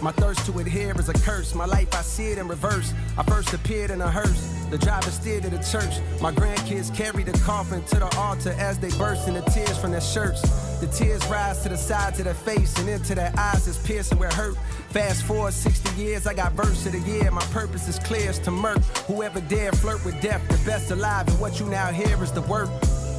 My thirst to adhere is a curse. My life, I see it in reverse. I first appeared in a hearse. The driver steered to the church. My grandkids carry the coffin to the altar as they burst into tears from their shirts. The tears rise to the sides of their face and into their eyes is piercing where hurt. Fast forward 60 years, I got verse of the year. My purpose is clear as to murk whoever dare flirt with death. The best alive, and what you now hear is the work.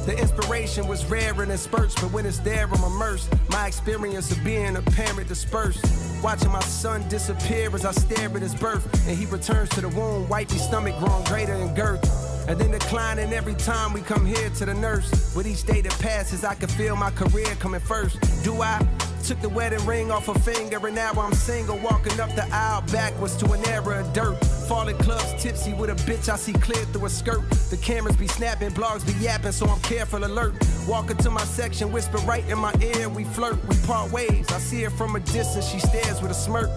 The inspiration was rare and in spurts, but when it's there, I'm immersed. My experience of being a parent dispersed. Watching my son disappear as I stare at his birth, and he returns to the womb, wifey stomach growing greater in girth. And then declining every time we come here to the nurse. With each day that passes, I can feel my career coming first. Do I? Took the wedding ring off her finger, and now I'm single, walking up the aisle backwards to an era of dirt. Falling clubs tipsy with a bitch I see clear through a skirt. The cameras be snapping, blogs be yapping, so I'm careful alert. Walking to my section, whisper right in my ear, we flirt, we part ways. I see her from a distance, she stares with a smirk.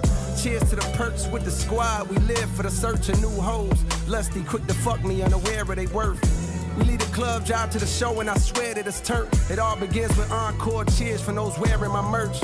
Cheers to the perks with the squad, we live for the search of new hoes. Lusty, quick to fuck me, unaware of they worth. We leave the club, drive to the show, and I swear that it's turned. It all begins with encore cheers from those wearing my merch.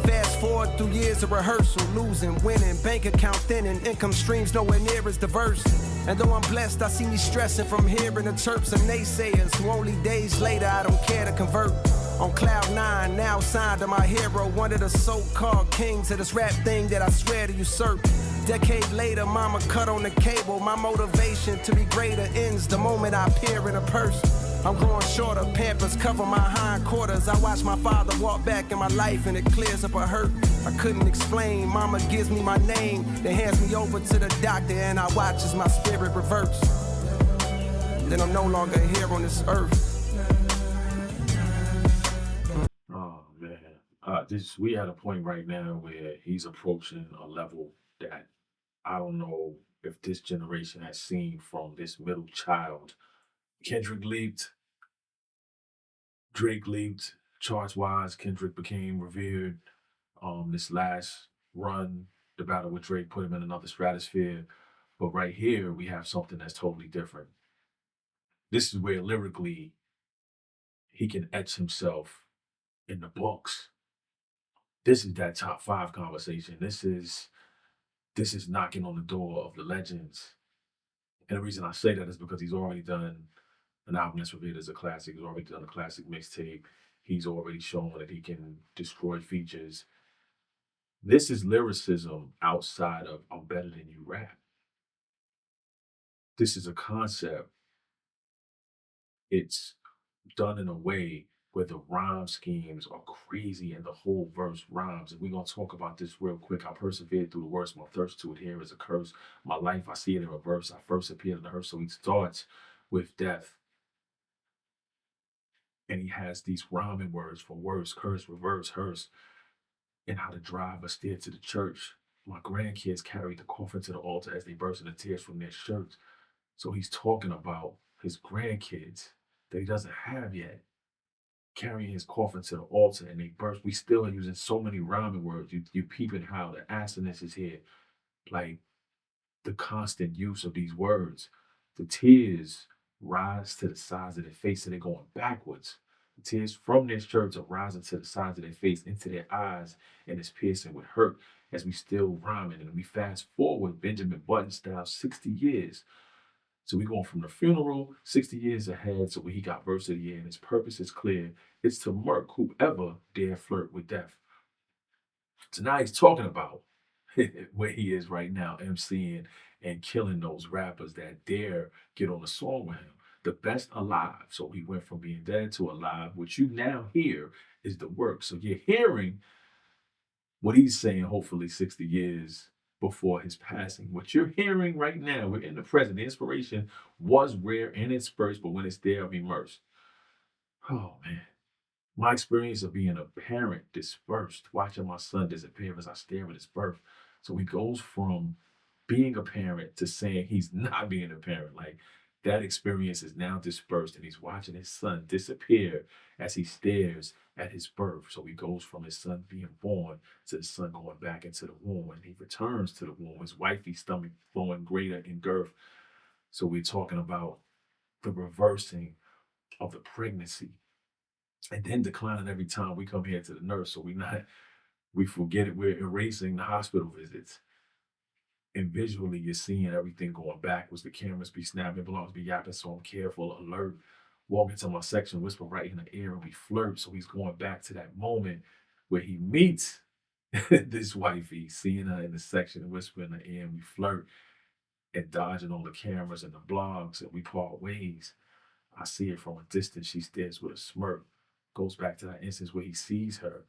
Fast forward through years of rehearsal, losing, winning, bank account thinning, income streams nowhere near as diverse. And though I'm blessed, I see me stressing from hearing the chirps of naysayers who only days later I don't care to convert. On cloud 9, now signed to my hero, one of the so-called kings of this rap thing that I swear to usurp. Decade later, mama cut on the cable. My motivation to be greater ends the moment I appear in a purse. I'm growing shorter, pampers cover my hindquarters. I watch my father walk back in my life and it clears up a hurt I couldn't explain. Mama gives me my name, then hands me over to the doctor, and I watch as my spirit reverts. Then I'm no longer here on this earth. Oh man, we at a point right now where he's approaching a level that I don't know if this generation has seen from this middle child. Kendrick leaped, Drake leaped. Charts-wise, Kendrick became revered. This last run, the battle with Drake put him in another stratosphere. But right here, we have something that's totally different. This is where lyrically he can etch himself in the books. This is that top 5 conversation. This is knocking on the door of the legends. And the reason I say that is because he's already done an album that's revered as a classic. He's already done a classic mixtape. He's already shown that he can destroy features. This is lyricism outside of I'm better than you rap. This is a concept. It's done in a way where the rhyme schemes are crazy and the whole verse rhymes. And we're going to talk about this real quick. I persevered through the worst. My thirst to adhere is a curse. My life, I see it in reverse. I first appeared in the hearse. So he starts with death. And he has these rhyming words for worse, curse, reverse, hearse, and how to drive or steer to the church. My grandkids carried the coffin to the altar as they burst into tears from their shirts. So he's talking about his grandkids that he doesn't have yet, carrying his coffin to the altar, and they burst. We still are using so many rhyming words. You peeping how the assonance is here, like the constant use of these words. The tears rise to the sides of their face and they're going backwards. The tears from their shirts are rising to the sides of their face into their eyes, and it's piercing with hurt as we still rhyming. And we fast forward Benjamin Button style 60 years. So we're going from the funeral 60 years ahead to where he got verse of the year, and his purpose is clear. It's to murk whoever dare flirt with death. So now he's talking about where he is right now, MCing and killing those rappers that dare get on a song with him. The best alive. So he went from being dead to alive. What you now hear is the work. So you're hearing what he's saying, hopefully 60 years before his passing. What you're hearing right now, we're in the present. The inspiration was rare and it's burst, but when it's there, I'm immersed. Oh, man. My experience of being a parent dispersed, watching my son disappear as I stare at his birth. So he goes from being a parent to saying he's not being a parent. Like, that experience is now dispersed, and he's watching his son disappear as he stares at his birth. So he goes from his son being born to his son going back into the womb, and he returns to the womb, his wifey's stomach flowing greater in girth. So we're talking about the reversing of the pregnancy, and then declining every time we come here to the nurse. So we're not We forget it. We're erasing the hospital visits. And visually, you're seeing everything going backwards. The cameras be snapping, blogs be yapping, so I'm careful, alert. Walk into my section, whisper right in the ear, and we flirt. So he's going back to that moment where he meets this wifey, seeing her in the section, and whisper in the ear, and we flirt and dodging all the cameras and the blogs, and we part ways. I see it from a distance. She stares with a smirk. Goes back to that instance where he sees her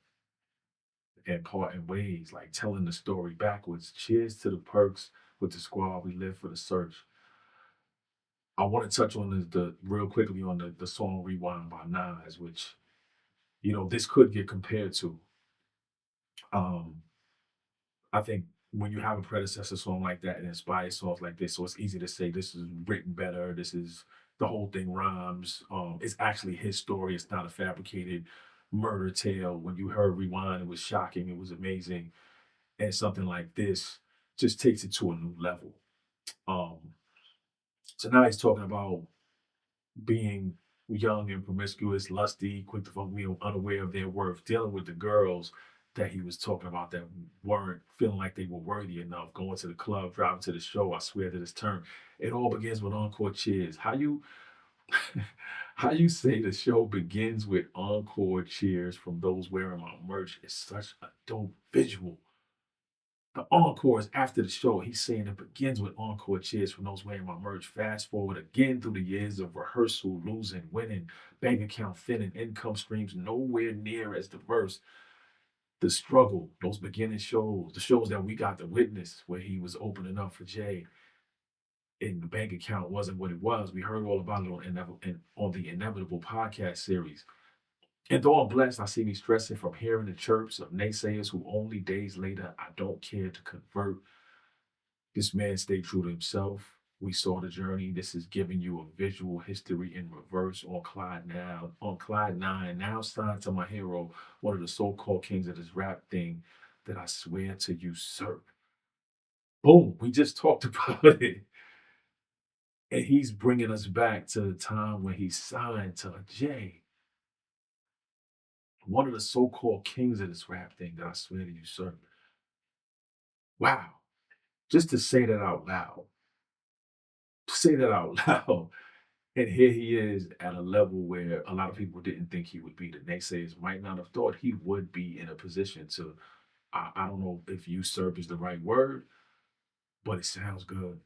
and parting ways, like telling the story backwards. Cheers to the perks with the squad. We live for the search. I want to touch on the real quickly on the song Rewind by Nas, which, this could get compared to. Um, I think when you have a predecessor song like that and inspires songs like this, so it's easy to say this is written better. This is the whole thing rhymes. It's actually his story. It's not a fabricated murder tale. When you heard Rewind, it was shocking. It was amazing. And something like this just takes it to a new level. Um, so now he's talking about being young and promiscuous, lusty, quick to fuck me, unaware of their worth, dealing with the girls that he was talking about that weren't feeling like they were worthy enough, going to the club, driving to the show. I swear to this term. It all begins with encore cheers. How you how you say the show begins with encore cheers from those wearing my merch is such a dope visual. The encore is after the show. He's saying it begins with encore cheers from those wearing my merch. Fast forward again through the years of rehearsal, losing, winning, bank account thinning, income streams nowhere near as diverse. The struggle, those beginning shows, the shows that we got to witness where he was opening up for Jay and the bank account wasn't what it was. We heard all about it on the Inevitable podcast series. And though I'm blessed, I see me stressing from hearing the chirps of naysayers who only days later I don't care to convert. This man stayed true to himself. We saw the journey. This is giving you a visual history in reverse on Clyde 9, now signed to my hero, one of the so-called kings of this rap thing that I swear to usurp. Boom, we just talked about it. And he's bringing us back to the time when he signed to Jay, one of the so-called kings of this rap thing that I swear to usurp. Wow. Just to say that out loud. Say that out loud. And here he is at a level where a lot of people didn't think he would be. The naysayers might not have thought he would be in a position to, I don't know if usurp is the right word, but it sounds good.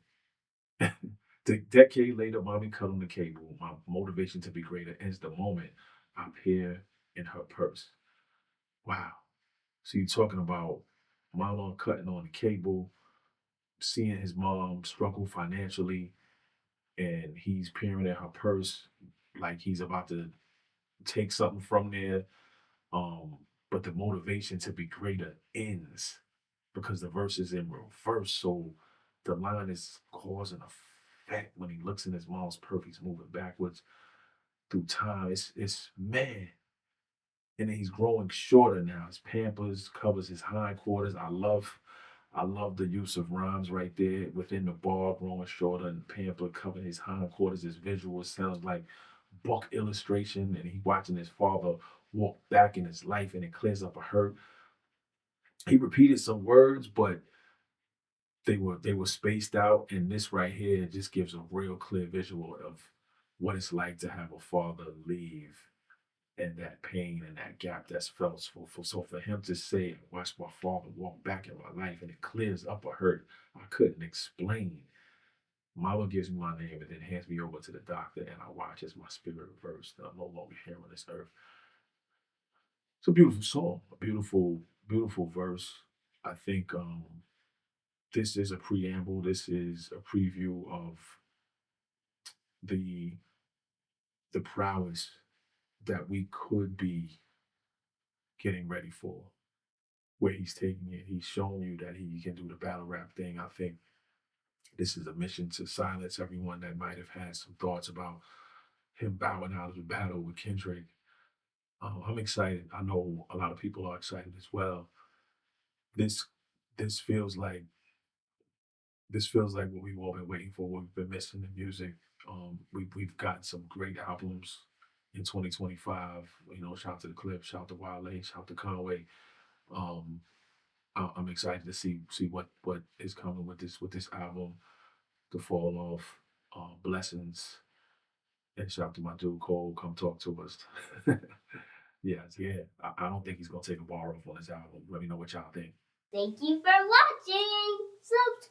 The decade later, mommy cut on the cable. My motivation to be greater ends the moment I appear in her purse. Wow. So you're talking about mama cutting on the cable, seeing his mom struggle financially, and he's peering at her purse like he's about to take something from there. Um, but the motivation to be greater ends because the verse is in reverse. So the line is cause and effect. When he looks in his mom's purse, he's moving backwards through time. It's man. And then he's growing shorter now. His pampers covers his hindquarters. I love the use of rhymes right there within the bar, growing shorter and pamper covering his hindquarters. His visual sounds like book illustration, and he watching his father walk back in his life, and it clears up a hurt. He repeated some words, but they were spaced out, and this right here just gives a real clear visual of what it's like to have a father leave and that pain and that gap that's felt. So for him to say, watch my father walk back in my life and it clears up a hurt I couldn't explain. Mama gives me my name and then hands me over to the doctor, and I watch as my spirit reverse. I'm no longer here on this earth. It's a beautiful song, a beautiful, beautiful verse. I think this is a preamble. This is a preview of the the prowess that we could be getting ready for. Where he's taking it, he's showing you that he can do the battle rap thing. I think this is a mission to silence everyone that might have had some thoughts about him bowing out of the battle with Kendrick. I'm excited. I know a lot of people are excited as well. This this feels like what we've all been waiting for. What we've been missing in music. We've gotten some great albums in 2025. Shout out to the Clip, shout out to Wale, shout out to Conway. Um, I'm excited to see what is coming with this album, The Fall Off, Blessings, and shout out to my dude Cole. Come talk to us. Yes, yeah. I don't think he's gonna take a bar off on his album. Let me know what y'all think. Thank you for watching. Subscribe.